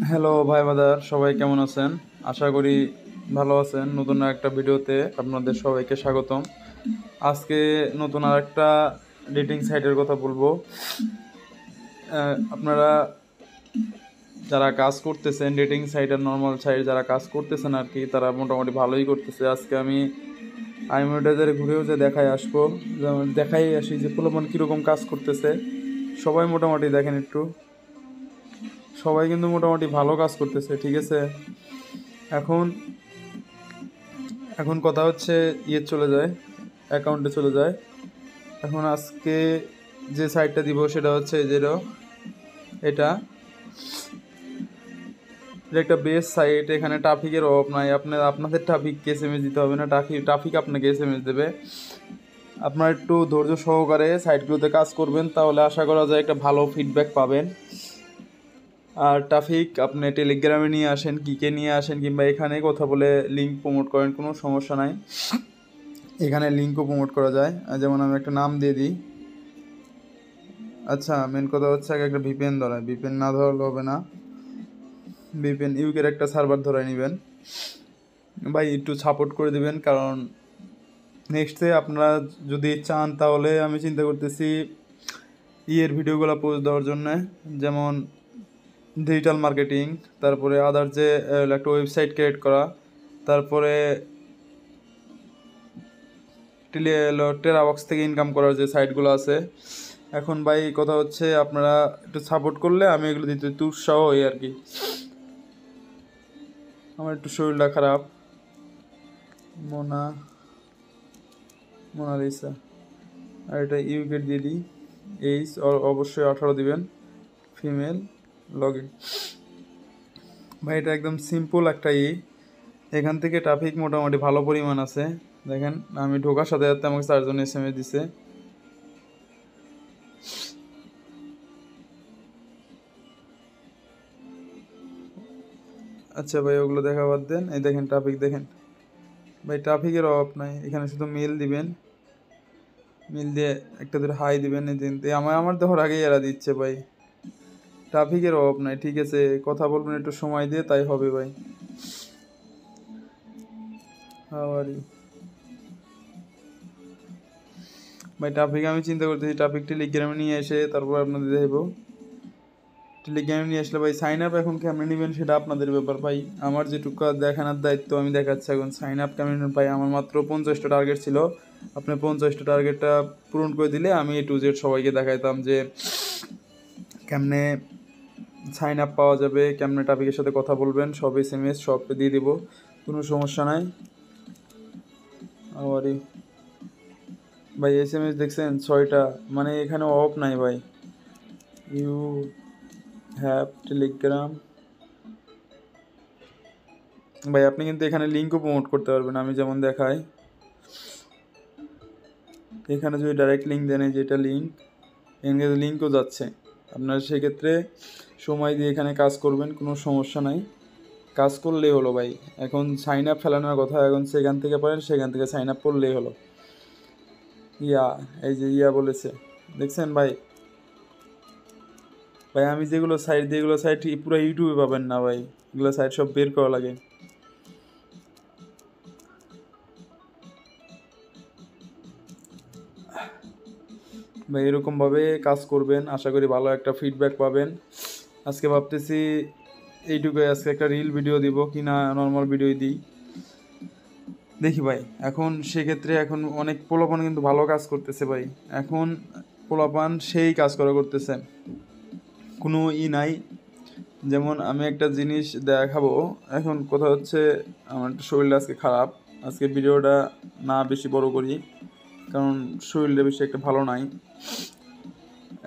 Hello ভাই বাদার, সবাই কেমন আছেন? আশা করি ভালো আছেন। নতুন একটা ভিডিওতে আপনাদের সবাইকে স্বাগতম। আজকে নতুন আর একটা ডেটিং সাইটের কথা বলবো। আপনারা যারা কাজ করতেছেন ডেটিং সাইট আর নর্মাল সাইট যারা কাজ করতেছেন আর কি, তারা মোটামুটি ভালোই করতেছে। আজকে আমি আইমোটাজারে ঘুরেও যে দেখাই আসবো, যেমন দেখাই আসি যে পোলাপান কীরকম কাজ করতেছে। সবাই মোটামুটি দেখেন একটু, সবাই কিন্তু মোটামুটি ভালো কাজ করতেছে, ঠিক আছে। এখন এখন কথা হচ্ছে চলে যায়, অ্যাকাউন্টে চলে যায়। এখন আজকে যে সাইটটা দিব সেটা হচ্ছে যেটা এটা এটা একটা বেস্ট সাইট। এখানে ট্রাফিকের অভাব নাই। আপনাদের ট্রাফিককে এসএমএস দিতে হবে না, ট্রাফিক আপনাকে এসএমএস দেবে। আপনার একটু ধৈর্য সহকারে সাইটগুলোতে কাজ করবেন, তাহলে আশা করা যায় একটা ভালো ফিডব্যাক পাবেন। আর ট্রাফিক আপনি টেলিগ্রামে নিয়ে আসেন, কিকে নিয়ে আসেন, কিংবা এখানে কথা বলে লিঙ্ক প্রমোট করেন, কোনো সমস্যা নাই। এখানে লিঙ্কও প্রমোট করা যায়। যেমন আমি একটা নাম দিয়ে দিই। আচ্ছা, মেন কথা হচ্ছে আগে একটা ভিপিএন ধরায়, ভিপিএন না ধরালে হবে না। ভিপিএন ইউকের একটা সার্ভার ধরায় নেবেন ভাই, একটু সাপোর্ট করে দিবেন। কারণ নেক্সটে আপনারা যদি চান, তাহলে আমি চিন্তা করতেছি ভিডিওগুলো পোস্ট দেওয়ার জন্যে। যেমন ডিজিটাল মার্কেটিং, তারপরে আদার যে একটা ওয়েবসাইট ক্রিয়েট করা, তারপরে টেরাবক্স থেকে ইনকাম করার যে সাইটগুলো আছে। এখন ভাই কথা হচ্ছে আপনারা একটু সাপোর্ট করলে আমি এগুলো দিতে একটু উৎসাহ হই আর কি। আমার একটু শরীরটা খারাপ। মোনালিসা। আর এটা ইউকেট দিয়ে দিই। এইজ অবশ্যই 18 দিবেন। Female, log in. ভাই এটা একদম সিম্পল একটা এখান থেকে ট্রাফিক মোটামুটি ভালো পরিমাণ আছে। দেখেন আমি ঢোকার সাথে সাথে আমাকে 4 জন এসএমএস দিছে। আচ্ছা ভাই, ওগুলো দেখা বাদ দেন। এই দেখেন ট্রাফিক, দেখেন ভাই ট্রাফিকের অভাব নাই। এখানে শুধু মেল দিবেন, মিল দিয়ে একটা ধরে হাই দিবেন। এই দিন আমার দেখার আগেই এরা দিচ্ছে ভাই। ট্রাফিকের অভাব নাই, ঠিক আছে। কথা বলবেন একটু সময় দিয়ে, তাই হবে ভাই। হাউ আর ইউ ভাই। ট্রাফিক আমি চিন্তা করতেছি ট্রাফিক টেলিগ্রামে নিয়ে এসে তারপর আপনাদের দেবো। টেলিগ্রামে নিয়ে আসলে ভাই সাইন আপ এখন কেমন নেবেন সেটা আপনাদের ব্যাপার ভাই। আমার যেটুকু দেখানোর দায়িত্ব আমি দেখাচ্ছি। এখন সাইন আপ কেমন নেবেন ভাই, আমার মাত্র 50টা টার্গেট ছিল। আপনি 50টা টার্গেটটা পূরণ করে দিলে আমি A to Z সবাইকে দেখাইতাম যে কেমনে সাইন আপ পাওয়া যাবে, কেমনে ট্রাফিকের সাথে কথা বলবেন, সব এসএমএস সব দিয়ে দিব, কোনো সমস্যা নাই। আবার ভাই এসএমএস দেখছেন 6টা, মানে এখানে অফ নাই ভাই। You have Telegram. ভাই আপনি কিন্তু এখানে লিঙ্কও প্রমোট করতে পারবেন, আমি যেমন দেখাই। এখানে যদি ডাইরেক্ট লিঙ্ক দেন, যেটা লিঙ্ক, এখানে লিঙ্কও যাচ্ছে। আপনার সেক্ষেত্রে সময় দিয়ে এখানে কাজ করবেন, কোনো সমস্যা নাই। কাজ করলেই হলো ভাই। এখন সাইন আপ ফেলানোর কথা, এখন সেখান থেকে পারেন, সেখান থেকে সাইন আপ করলেই হলো। এই যে বলেছে, দেখছেন ভাই। ভাই আমি যেগুলো সাইট দিই, এগুলো সাইট পুরো ইউটিউবে পাবেন না ভাই। এগুলো সাইট সব বের করা লাগে ভাই। এরকমভাবে কাজ করবেন, আশা করি ভালো একটা ফিডব্যাক পাবেন। আজকে ভাবতেছি এইটুকুই, আজকে একটা রিল ভিডিও দিব কি না নর্মাল ভিডিও দিই, দেখি ভাই। এখন সেক্ষেত্রে এখন অনেক পোলাপান কিন্তু ভালো কাজ করতেছে ভাই। এখন পোলাপান সেই কাজ করতেছে, কোনো নাই। যেমন আমি একটা জিনিস দেখাবো। এখন কথা হচ্ছে আমার একটু শরীরটা আজকে খারাপ। আজকে ভিডিওটা না বেশি বড় করি, কারণ শরীরটা বেশি একটা ভালো নাই।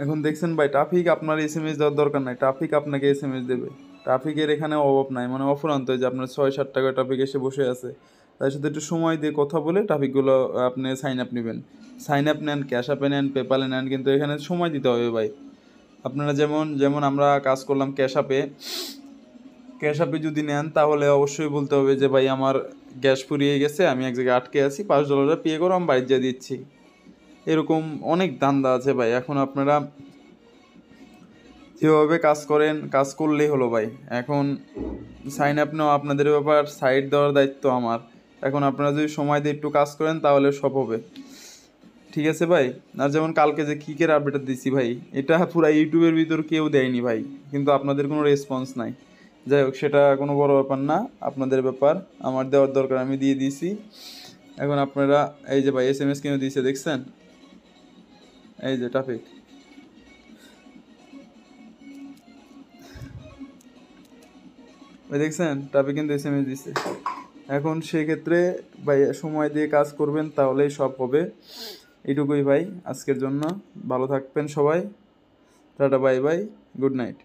এখন দেখছেন ভাই, ট্রাফিক আপনার এসএমএস দেওয়ার দরকার নাই, ট্রাফিক আপনাকে এসএমএস দেবে। ট্রাফিকের এখানে অভাব নাই, মানে অফুরন্ত যে আপনার 6-7 টাকা ট্রাফিক এসে বসে আছে, তার সাথে একটু সময় দিয়ে কথা বলে ট্রাফিকগুলো আপনি সাইন আপ নেবেন। সাইন আপ নেন, ক্যাশ আপে নেন, পেপালে নেন, কিন্তু এখানে সময় দিতে হবে ভাই। আপনারা যেমন যেমন আমরা কাজ করলাম ক্যাশ আপে যদি নেন, তাহলে অবশ্যই বলতে হবে যে ভাই আমার গ্যাস ফুরিয়ে গেছে, আমি এক জায়গায় আটকে আছি, $5 পে করো, আমি বাড়ি যেয়ে দিচ্ছি। এরকম অনেক ধান্দা আছে ভাই। এখন আপনারা এভাবে কাজ করেন, কাজ করলেই হলো ভাই। এখন সাইন আপ নেওয়া আপনাদের ব্যাপার, সাইড দেওয়ার দায়িত্ব আমার। এখন আপনারা যদি সময় দিয়ে একটু কাজ করেন তাহলে সব হবে, ঠিক আছে ভাই? আর যেমন কালকে যে কিকের আপডেট দিছি ভাই, এটা পুরো ইউটিউবের ভিতর কেউ দেয়নি ভাই, কিন্তু আপনাদের কোনো রেসপন্স নাই। যাই হোক, সেটা কোনো বড় ব্যাপার না, আপনাদের ব্যাপার। আমার দেওয়ার দরকার, আমি দিয়ে দিয়েছি। এখন আপনারা এই যে ভাই SMS কিনে দিয়েছে, দেখছেন? এই যে টপিক, ভাই দেখছেন? টপিক কিন্তু SMS দিছে। এখন সেক্ষেত্রে ভাই সময় দিয়ে কাজ করবেন, তাহলেই সব হবে। এইটুকুই ভাই আজকের জন্য। ভালো থাকবেন সবাই। Tata, bye bye, good night.